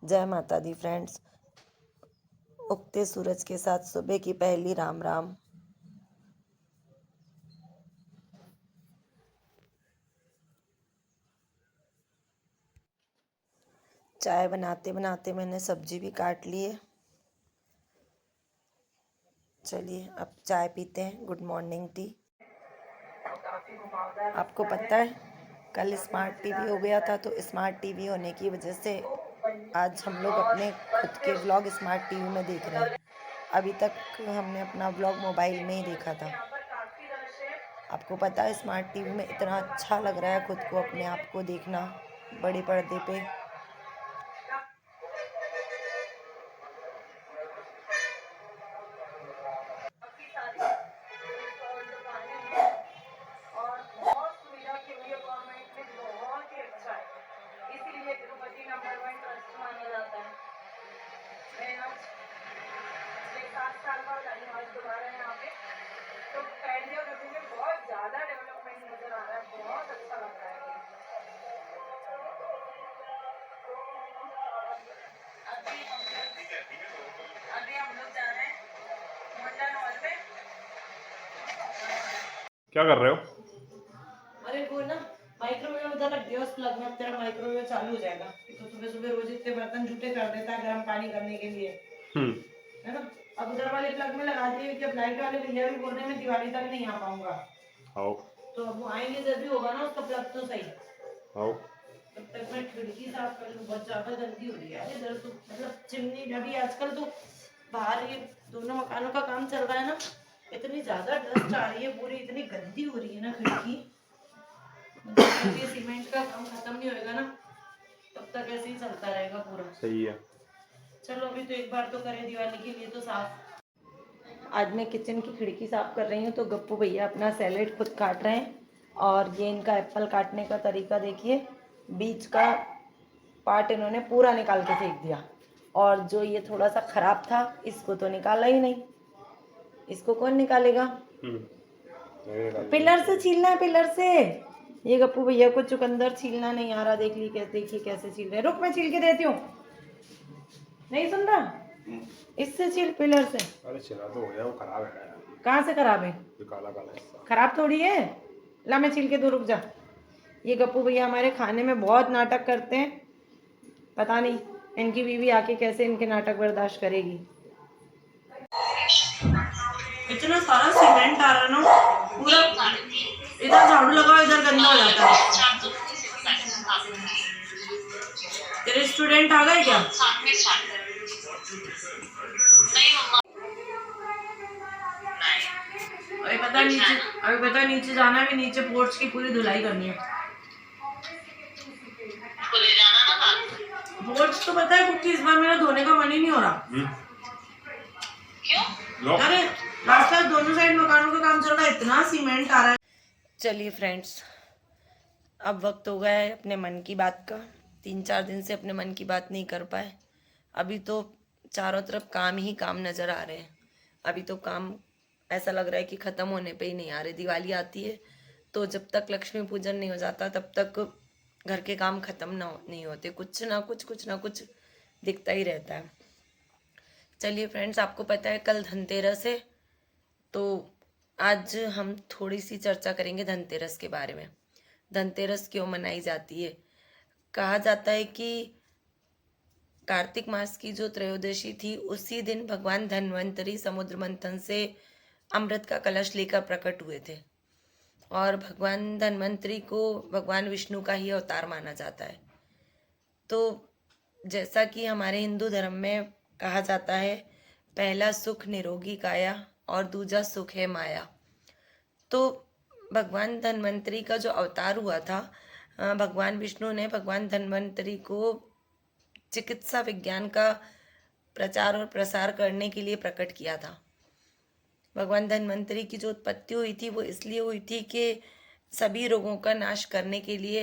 जय माता दी फ्रेंड्स। उगते सूरज के साथ सुबह की पहली राम राम। चाय बनाते बनाते मैंने सब्जी भी काट ली है। चलिए अब चाय पीते हैं, गुड मॉर्निंग टी। आपको पता है कल स्मार्ट टीवी हो गया था, तो स्मार्ट टीवी होने की वजह से आज हम लोग अपने खुद के व्लॉग स्मार्ट टीवी में देख रहे हैं। अभी तक हमने अपना व्लॉग मोबाइल में ही देखा था। आपको पता है स्मार्ट टीवी में इतना अच्छा लग रहा है खुद को, अपने आप को देखना बड़े पर्दे पे। क्या कर रहे हो? अरे वो ना माइक्रोवेव उधर रख दिया, उस प्लग में अब तेरा माइक्रोवेव चालू हो जाएगा। तो सुबह सुबह रोज इतने बर्तन झूठे कर देता है गर्म पानी करने के लिए, है ना। अब उधर वाले प्लग में लगा दिए कि अब लाइट वाले भैया भी बोल रहे हैं मैं दिवाली तक नहीं आ पाऊंगा। आओ तो अब वो आएंगे जब भी होगा ना उसका प्लग तो सही। आओ। तब तक मैं खिड़की साफ कर लूँ, बहुत ज्यादा गंदी हो रही है यार इधर तो। मतलब चिमनी अभी आजकल तो बाहर ये दोनों मकानों का काम चल रहा है ना, इतनी ज्यादा डस्ट आ रही है, पूरी इतनी गंदी हो रही है ना खिड़की। मतलब ये सीमेंट का काम खत्म नहीं होएगा ना तब तक ऐसे ही चलता रहेगा पूरा। सही है। चलो अभी तो एक बार तो करें दिवाली के लिए तो साफ। आज मैं किचन की खिड़की साफ कर रही हूँ, तो गप्पू भैया अपना सैलेड खुद काट रहे हैं। और ये इनका एप्पल काटने का तरीका देखिए, बीच का पार्ट इन्होंने पूरा निकाल के फेंक दिया, और जो ये थोड़ा सा खराब था इसको तो निकाला ही नहीं। इसको कौन निकालेगा? पिलर से छीलना है, पिलर से। ये गप्पू भैया को चुकंदर छीलना नहीं आ रहा, देखिए कैसे छील रहे। रुक मैं छील के देती हूँ, नहीं सुन रहा। इससे छील, पिलर से। अरे छिला तो हो गया, वो खराब है यार। कहाँ से खराब है? ये काला काला हिस्सा खराब थोड़ी है। ला मैं छील के दो, रुक जा। ये गप्पू भैया हमारे खाने में बहुत नाटक करते हैं, पता नहीं इनकी बीवी आके कैसे इनके नाटक बर्दाश्त करेगी। इतना सारा सीमेंट आ रहा ना पूरा, इधर झाड़ू लगाओ इधर गंदा हो जाता है। तेरे स्टूडेंट आ गए क्या? अभी पता नीचे जाना है, नीचे पोर्च की पूरी धुलाई करनी है। पोर्च तो पता है कुछ, इस बार मेरा धोने का मन ही नहीं हो रहा। क्यों? अरे रास्ता दोनों साइड मकानों का काम चल रहा है, इतना सीमेंट आ रहा है। चलिए फ्रेंड्स, अब वक्त हो गया है अपने मन की बात का। 3-4 दिन से अपने मन की बात नहीं कर पाए। अभी तो चारों तरफ काम ही काम नज़र आ रहे हैं। अभी तो काम ऐसा लग रहा है कि ख़त्म होने पे ही नहीं आ रहे। दिवाली आती है तो जब तक लक्ष्मी पूजन नहीं हो जाता तब तक घर के काम ख़त्म नहीं होते। कुछ ना कुछ दिखता ही रहता है। चलिए फ्रेंड्स, आपको पता है कल धनतेरस है, तो आज हम थोड़ी सी चर्चा करेंगे धनतेरस के बारे में। धनतेरस क्यों मनाई जाती है? कहा जाता है कि कार्तिक मास की जो त्रयोदशी थी उसी दिन भगवान धन्वंतरी समुद्र मंथन से अमृत का कलश लेकर प्रकट हुए थे, और भगवान धन्वंतरी को भगवान विष्णु का ही अवतार माना जाता है। तो जैसा कि हमारे हिंदू धर्म में कहा जाता है, पहला सुख निरोगी काया और दूजा सुख है माया। तो भगवान धन्वंतरी का जो अवतार हुआ था, भगवान विष्णु ने भगवान धन्वंतरी को चिकित्सा विज्ञान का प्रचार और प्रसार करने के लिए प्रकट किया था। भगवान धन्वंतरी की जो उत्पत्ति हुई थी वो इसलिए हुई थी कि सभी रोगों का नाश करने के लिए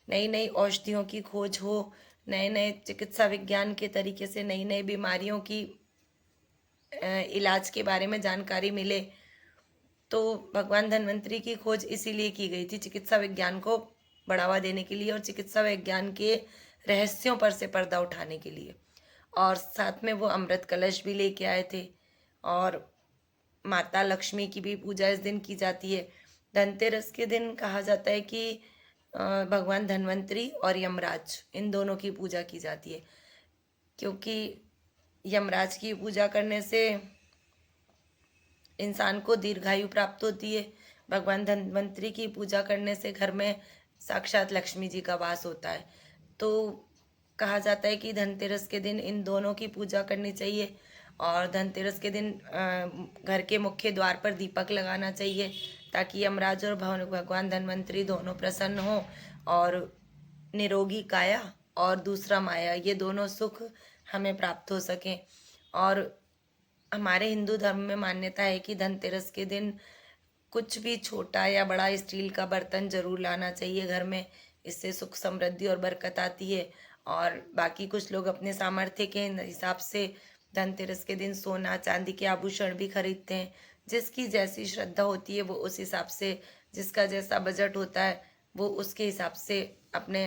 नई नई औषधियों की खोज हो, नए नए चिकित्सा विज्ञान के तरीके से नई नई बीमारियों की इलाज के बारे में जानकारी मिले। तो भगवान धन्वंतरी की खोज इसीलिए की गई थी, चिकित्सा विज्ञान को बढ़ावा देने के लिए और चिकित्सा विज्ञान के रहस्यों पर से पर्दा उठाने के लिए। और साथ में वो अमृत कलश भी लेके आए थे। और माता लक्ष्मी की भी पूजा इस दिन की जाती है। धनतेरस के दिन कहा जाता है कि भगवान धन्वंतरी और यमराज इन दोनों की पूजा की जाती है, क्योंकि यमराज की पूजा करने से इंसान को दीर्घायु प्राप्त होती है। भगवान धन्वंतरी की पूजा करने से घर में साक्षात लक्ष्मी जी का वास होता है। तो कहा जाता है कि धनतेरस के दिन इन दोनों की पूजा करनी चाहिए। और धनतेरस के दिन घर के मुख्य द्वार पर दीपक लगाना चाहिए, ताकि यमराज और भगवान धन्वंतरी दोनों प्रसन्न हों और निरोगी काया और दूसरा माया, ये दोनों सुख हमें प्राप्त हो सकें। और हमारे हिंदू धर्म में मान्यता है कि धनतेरस के दिन कुछ भी छोटा या बड़ा स्टील का बर्तन जरूर लाना चाहिए घर में। इससे सुख समृद्धि और बरकत आती है। और बाकी कुछ लोग अपने सामर्थ्य के हिसाब से धनतेरस के दिन सोना चांदी के आभूषण भी खरीदते हैं। जिसकी जैसी श्रद्धा होती है वो उस हिसाब से, जिसका जैसा बजट होता है वो उसके हिसाब से अपने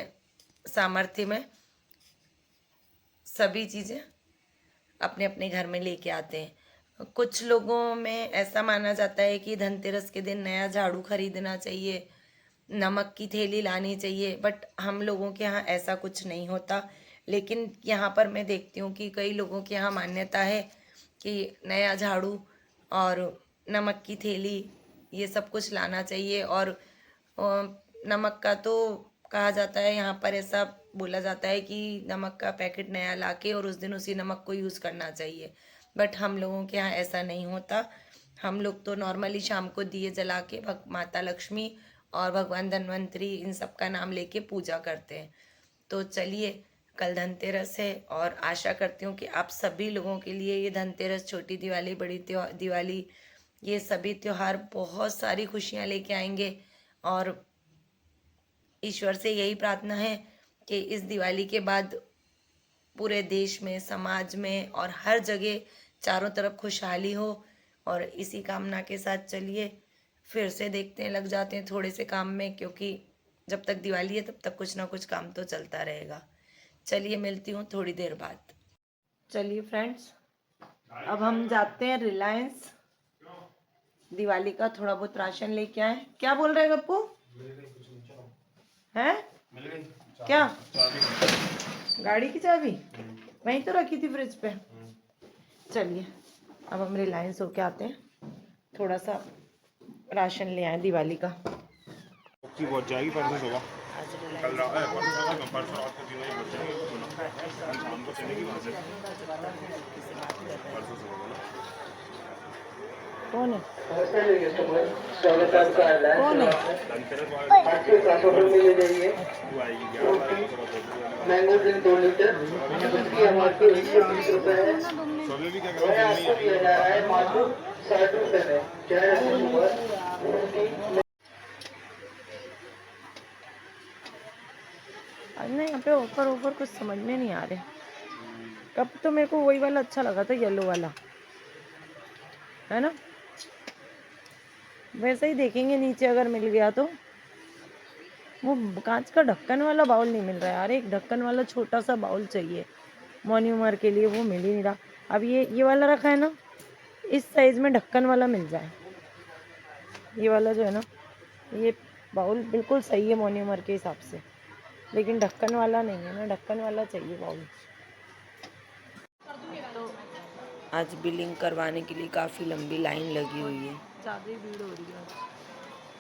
सामर्थ्य में सभी चीज़ें अपने अपने घर में लेके आते हैं। कुछ लोगों में ऐसा माना जाता है कि धनतेरस के दिन नया झाड़ू खरीदना चाहिए, नमक की थैली लानी चाहिए, बट हम लोगों के यहाँ ऐसा कुछ नहीं होता। लेकिन यहाँ पर मैं देखती हूँ कि कई लोगों के यहाँ मान्यता है कि नया झाड़ू और नमक की थैली ये सब कुछ लाना चाहिए। और नमक का तो कहा जाता है, यहाँ पर ऐसा बोला जाता है कि नमक का पैकेट नया लाके और उस दिन उसी नमक को यूज़ करना चाहिए। बट हम लोगों के यहाँ ऐसा नहीं होता। हम लोग तो नॉर्मली शाम को दिए जला के माता लक्ष्मी और भगवान धन्वंतरी इन सब का नाम लेके पूजा करते हैं। तो चलिए, कल धनतेरस है और आशा करती हूँ कि आप सभी लोगों के लिए ये धनतेरस, छोटी दिवाली, बड़ी दिवाली, ये सभी त्योहार बहुत सारी खुशियाँ लेके आएंगे। और ईश्वर से यही प्रार्थना है कि इस दिवाली के बाद पूरे देश में, समाज में और हर जगह चारों तरफ खुशहाली हो। और इसी कामना के साथ चलिए फिर से देखते हैं, लग जाते हैं थोड़े से काम में, क्योंकि जब तक दिवाली है तब तक कुछ ना कुछ काम तो चलता रहेगा। चलिए, मिलती हूँ थोड़ी देर बाद। चलिए फ्रेंड्स, अब हम जाते हैं रिलायंस, दिवाली का थोड़ा बहुत राशन लेके आए। क्या बोल रहे हैं गप्पू? हैं? क्या? गाड़ी की चाबी वहीं तो रखी थी फ्रिज पे। चलिए, अब हम रिलायंस होके आते हैं, थोड़ा सा राशन ले आए दिवाली का। पहुंच जाएगी परसों सुबह। आज कल रात परसों रात को 3 बजे पहुंच जाएगी। शाम को चलेगी वहाँ से। परसों सुबह कौन है? कौन है? मैंगो ड्रिंक 2 लीटर जिसकी एमआरपी 120 रुपए है, भी क्या आपको दिया जा रहा है मात्र 60 रुपए में। नहीं, यहाँ पे ऑफर कुछ समझ में नहीं आ रहे। कब तो मेरे को वही वाला अच्छा लगा था, येलो वाला, है ना? वैसे ही देखेंगे नीचे अगर मिल गया तो। वो कांच का ढक्कन वाला बाउल नहीं मिल रहा है यार, एक ढक्कन वाला छोटा सा बाउल चाहिए मोन्यूमर के लिए, वो मिल ही नहीं रहा। अब ये वाला रखा है ना, इस साइज में ढक्कन वाला मिल जाए। ये वाला जो है ना, ये बाउल बिल्कुल सही है मोन्यूमर के हिसाब से, लेकिन ढक्कन वाला नहीं है ना, ढक्कन वाला चाहिए बाउल। तो आज बिलिंग करवाने के लिए काफ़ी लंबी लाइन लगी हुई है, ज़्यादा भीड़ हो रही है।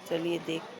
चलिए देख